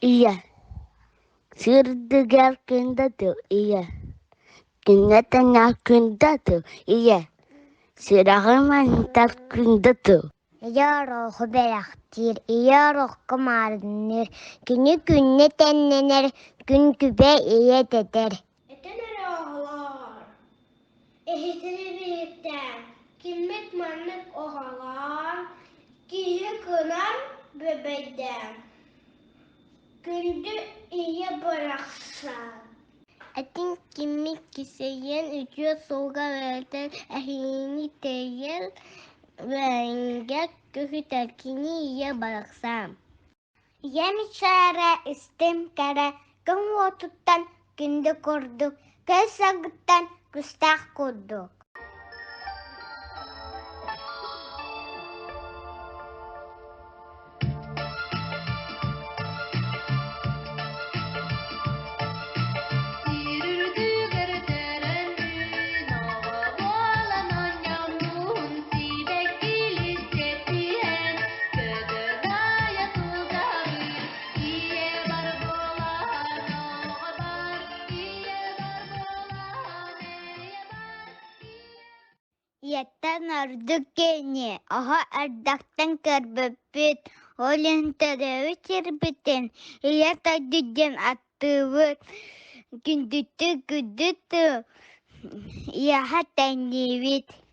Iya. Sırdıgar kındadı. Iya. Kınatana kındadı. Iya. Sırağımantar kındadı. Yarok beraktir, yarok kumarınır, günü gününe tenlenir, gün gübe iyi deder. Etenere oğlar, ehitini birlikten, kimmet manlık oğalar, gizli kınar bebeden, gündü iyi bıraksan. Etin kimi kiseyen ucu soğuğa verden ehini değil, ve köhü telkini iyi bıraksam. Yemişare istem kere, gün otuttan günde kurduk, göz sagıttan küstah kurduk. Yetten ördük geni, aha erdaktan körböpüt, olun terevi çirbitin, yata düdüm attıvıt, gündütü güdütü, yaha tenlivit.